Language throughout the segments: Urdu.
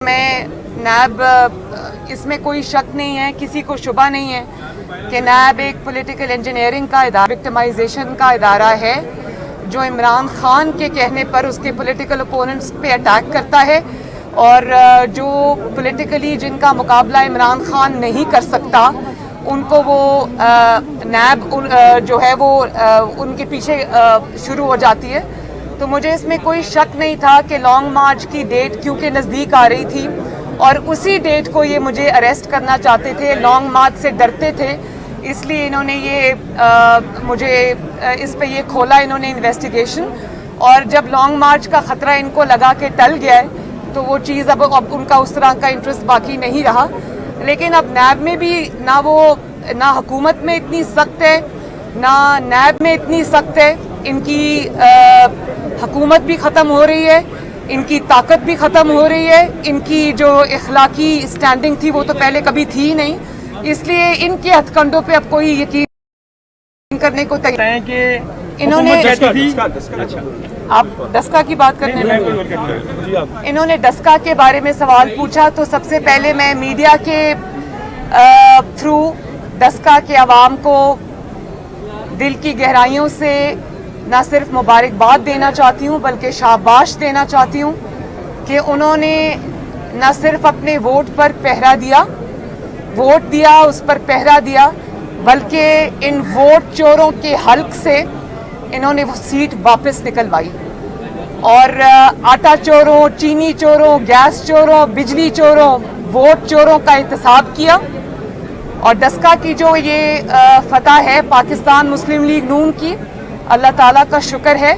میں نیب اس میں کوئی شک نہیں ہے، کسی کو شبہ نہیں ہے کہ نیب ایک پولیٹیکل انجینئرنگ کا ادارہ، وکٹمائزیشن کا ادارہ ہے جو عمران خان کے کہنے پر اس کے پولیٹیکل اپوننٹس پہ اٹیک کرتا ہے، اور جو پولیٹیکلی جن کا مقابلہ عمران خان نہیں کر سکتا ان کو وہ نیب جو ہے وہ ان کے پیچھے شروع ہو جاتی ہے۔ تو مجھے اس میں کوئی شک نہیں تھا کہ لانگ مارچ کی ڈیٹ کیونکہ نزدیک آ رہی تھی اور اسی ڈیٹ کو یہ مجھے اریسٹ کرنا چاہتے تھے، لانگ مارچ سے ڈرتے تھے، اس لیے انہوں نے یہ مجھے اس پہ یہ کھولا انہوں نے انویسٹیگیشن، اور جب لانگ مارچ کا خطرہ ان کو لگا کہ ٹل گیا ہے تو وہ چیز اب ان کا اس طرح کا انٹرسٹ باقی نہیں رہا۔ لیکن اب نیب میں بھی نہ حکومت میں اتنی سخت ہے نہ نیب میں اتنی سخت ہے، ان کی حکومت بھی ختم ہو رہی ہے، ان کی طاقت بھی ختم ہو رہی ہے، ان کی جو اخلاقی سٹینڈنگ تھی وہ تو پہلے کبھی تھی ہی نہیں، اس لیے ان کے ہتھ کنڈوں پہ اب کوئی یقین کرنے کو تیار ہے کہ انہوں نے آپ ڈسکا کی بات کرنے لگے، انہوں نے ڈسکا کے بارے میں سوال پوچھا، تو سب سے پہلے میں میڈیا کے تھرو ڈسکا کے عوام کو دل کی گہرائیوں سے نہ صرف مبارکباد دینا چاہتی ہوں بلکہ شاباش دینا چاہتی ہوں کہ انہوں نے نہ صرف اپنے ووٹ پر پہرا دیا، ووٹ دیا، اس پر پہرا دیا، بلکہ ان ووٹ چوروں کے حلق سے انہوں نے وہ سیٹ واپس نکلوائی، اور آٹا چوروں، چینی چوروں، گیس چوروں، بجلی چوروں، ووٹ چوروں کا احتساب کیا۔ اور ڈسکا کی جو یہ فتح ہے پاکستان مسلم لیگ نون کی، اللہ تعالیٰ کا شکر ہے،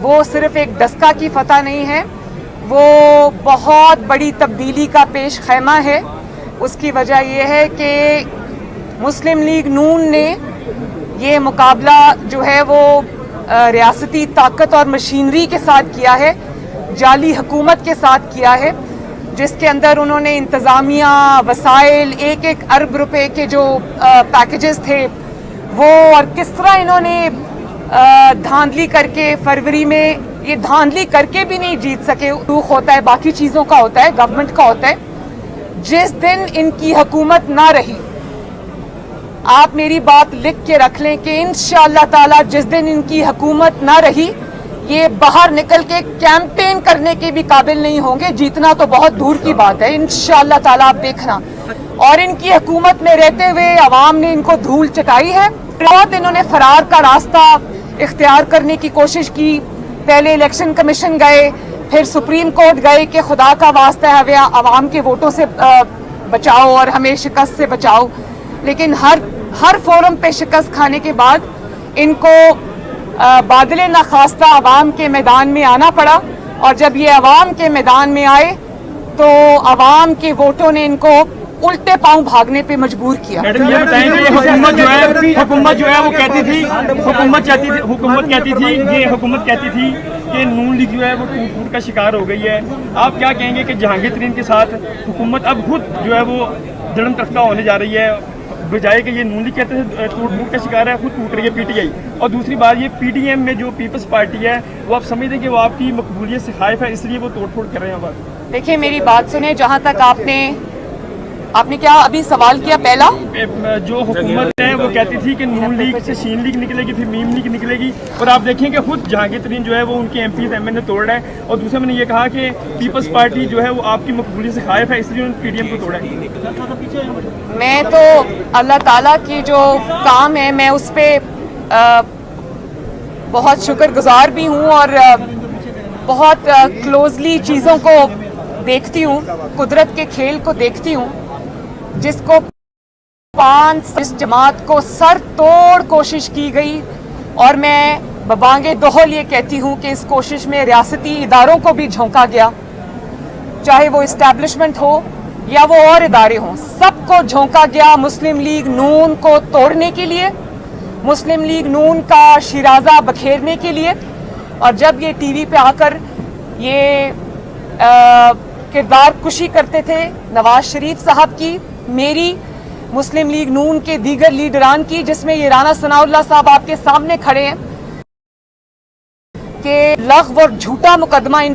وہ صرف ایک ڈسکا کی فتح نہیں ہے، وہ بہت بڑی تبدیلی کا پیش خیمہ ہے۔ اس کی وجہ یہ ہے کہ مسلم لیگ نون نے یہ مقابلہ جو ہے وہ ریاستی طاقت اور مشینری کے ساتھ کیا ہے، جعلی حکومت کے ساتھ کیا ہے، جس کے اندر انہوں نے انتظامیہ، وسائل، 1 ارب روپے کے جو پیکیجز تھے وہ، اور کس طرح انہوں نے دھاندلی کر کے فروری میں، یہ دھاندلی کر کے بھی نہیں جیت سکے، دکھ ہوتا ہے، باقی چیزوں کا ہوتا ہے، گورنمنٹ کا ہوتا ہے، جس دن ان کی حکومت نہ رہی، آپ میری بات لکھ کے رکھ لیں کہ انشاءاللہ تعالی جس دن ان کی حکومت نہ رہی یہ باہر نکل کے کیمپین کرنے کے بھی قابل نہیں ہوں گے، جیتنا تو بہت دور کی بات ہے، انشاءاللہ تعالی آپ دیکھنا۔ اور ان کی حکومت میں رہتے ہوئے عوام نے ان کو دھول چٹائی ہے، بہت انہوں نے فرار کا راستہ اختیار کرنے کی کوشش کی، پہلے الیکشن کمیشن گئے، پھر سپریم کورٹ گئے کہ خدا کا واسطہ ہے عوام کے ووٹوں سے بچاؤ اور ہمیں شکست سے بچاؤ، لیکن ہر فورم پہ شکست کھانے کے بعد ان کو بادل ناخواستہ عوام کے میدان میں آنا پڑا، اور جب یہ عوام کے میدان میں آئے تو عوام کے ووٹوں نے ان کو الٹے پاؤں بھاگنے پہ مجبور کیا۔ میڈم یہ بتائیں کہ حکومت جو ہے وہ کہتی تھی، حکومت کہتی تھی کہ نون لیگ جو ہے وہ ٹوٹ کا شکار ہو گئی ہے، آپ کیا کہیں گے کہ جہانگیر ترین کے ساتھ حکومت اب خود جو ہے وہ دھڑم تختہ ہونے جا رہی ہے، بجائے کہ یہ نون لیگ کہتے ہیں ٹوٹ کا شکار ہے، خود ٹوٹ رہی ہے پی ٹی آئی، اور دوسری بات یہ پی ٹی ایم میں جو پیپلز پارٹی ہے وہ آپ سمجھتے ہیں کہ وہ آپ کی مقبولیت سے خائف ہے، اس لیے وہ توڑ پھوڑ کر رہے ہیں؟ دیکھیں میری بات سنیں، جہاں تک آپ نے کیا ابھی سوال کیا، پہلا جو حکومت ہے وہ کہتی تھی کہ نون لیگ سے شین لیگ نکلے گی، پھر میم لیگ نکلے گی، اور آپ دیکھیں کہ خود جہانگیر ترین جو ہے وہ ان کے ایم پیز ایم این اے توڑ رہا ہے، اور دوسرے میں نے یہ کہا کہ پیپلز پارٹی جو ہے وہ آپ کی مقبولیت سے خائف ہے، اس لیے انہوں نے پی ڈی ایم کو توڑا ہے۔ میں تو اللہ تعالیٰ کی جو کام ہے میں اس پہ بہت شکر گزار بھی ہوں، اور بہت کلوزلی چیزوں کو دیکھتی ہوں، قدرت کے کھیل کو دیکھتی ہوں، جس کو اس جماعت کو سر توڑ کوشش کی گئی، اور میں ببانگ دہل یہ کہتی ہوں کہ اس کوشش میں ریاستی اداروں کو بھی جھونکا گیا، چاہے وہ اسٹیبلشمنٹ ہو یا وہ اور ادارے ہوں، سب کو جھونکا گیا مسلم لیگ نون کو توڑنے کے لیے، مسلم لیگ نون کا شیرازہ بکھیرنے کے لیے۔ اور جب یہ ٹی وی پہ آ کر یہ کردار کشی کرتے تھے نواز شریف صاحب کی، میری، مسلم لیگ نون کے دیگر لیڈران کی، جس میں یہ رانا ثناء اللہ صاحب آپ کے سامنے کھڑے ہیں، کہ لغو اور جھوٹا مقدمہ ان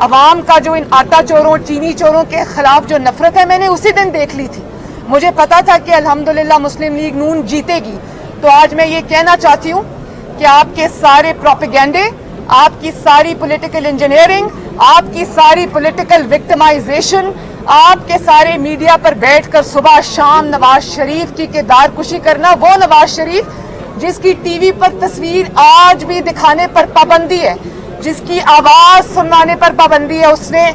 عوام کا جو ان آٹا چوروں چینی چوروں کے خلاف جو نفرت ہے میں نے اسی دن دیکھ لی تھی. مجھے پتا تھا کہ الحمدللہ مسلم لیگ نون جیتے گی. تو آج میں یہ کہنا چاہتی ہوں کہ آپ کے سارے پروپیگنڈے, آپ کی ساری پولیٹیکل انجینئرنگ, آپ کی ساری پولیٹیکل وکٹمائزیشن, آپ کے سارے میڈیا پر بیٹھ کر صبح شام نواز شریف کی کردار کشی کرنا, وہ نواز شریف جس کی ٹی وی پر تصویر آج بھی دکھانے پر پابندی ہے, جس کی آواز سنوانے پر پابندی ہے, اس نے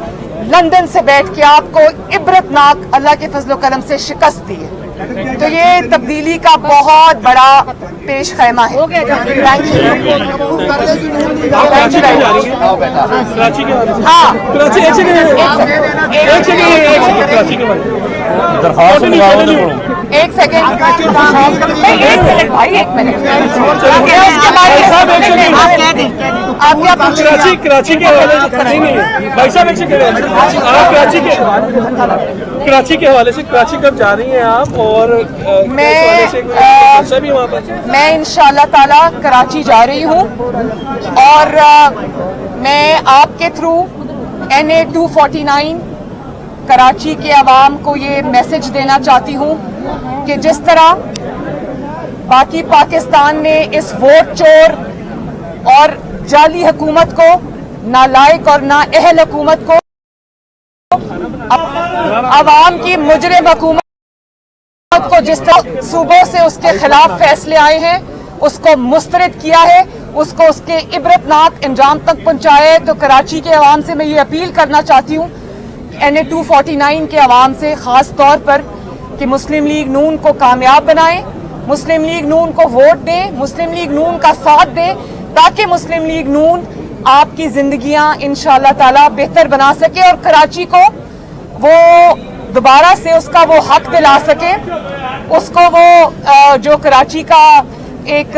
لندن سے بیٹھ کے آپ کو عبرتناک اللہ کے فضل و کرم سے شکست دی ہے. تو یہ تبدیلی کا بہت بڑا پیش خیمہ ہے. ہاں ایک سیکنڈ بھائی, ایک منٹ آپ کیا کراچی کے کراچی کے حوالے سے کراچی کب جا رہی ہیں آپ, اور میں انشاءاللہ تعالی کراچی جا رہی ہوں, اور میں آپ کے تھرو NA 249 کراچی کے عوام کو یہ میسج دینا چاہتی ہوں کہ جس طرح باقی پاکستان نے اس ووٹ چور اور جعلی حکومت کو, نالائق اور نااہل حکومت کو, عوام کی مجرم حکومت کو جس طرح صوبوں سے اس کے خلاف فیصلے آئے ہیں اس کو مسترد کیا ہے, اس کو اس کے عبرتناک انجام تک پہنچایا ہے. تو کراچی کے عوام سے میں یہ اپیل کرنا چاہتی ہوں, NA 249 کے عوام سے خاص طور پر, کہ مسلم لیگ نون کو کامیاب بنائیں, مسلم لیگ نون کو ووٹ دیں, مسلم لیگ نون کا ساتھ دیں, تاکہ مسلم لیگ نون آپ کی زندگیاں انشاءاللہ تعالی بہتر بنا سکے اور کراچی کو وہ دوبارہ سے اس کا وہ حق دلا سکے, اس کو وہ جو کراچی کا ایک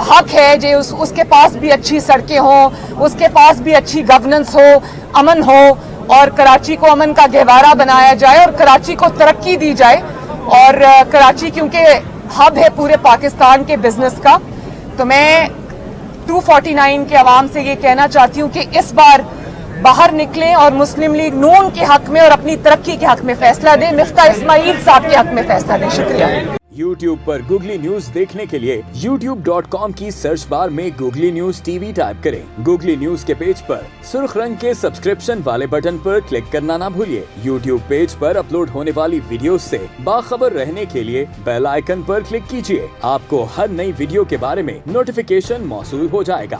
حق ہے جو اس کے پاس بھی اچھی سڑکیں ہوں, اس کے پاس بھی اچھی گورننس ہو, امن ہو, اور کراچی کو امن کا گہوارہ بنایا جائے اور کراچی کو ترقی دی جائے. اور کراچی کیونکہ ہب ہے پورے پاکستان کے بزنس کا, تو میں 249 کے عوام سے یہ کہنا چاہتی ہوں کہ اس بار باہر نکلیں اور مسلم لیگ نون کے حق میں اور اپنی ترقی کے حق میں فیصلہ دیں, مفتاح اسماعیل صاحب کے حق میں فیصلہ دیں. شکریہ. YouTube پر گوگلی نیوز دیکھنے کے لیے youtube.com کی سرچ بار میں گوگلی نیوز TV ٹائپ کریں. گوگلی نیوز کے پیج پر سرخ رنگ کے سبسکرپشن والے بٹن پر کلک کرنا نہ بھولیے. YouTube پیج پر اپلوڈ ہونے والی ویڈیوز سے باخبر رہنے کے لیے بیل آئیکن پر کلک کیجیے. آپ کو ہر نئی ویڈیو کے بارے میں نوٹیفیکیشن موصول ہو جائے گا.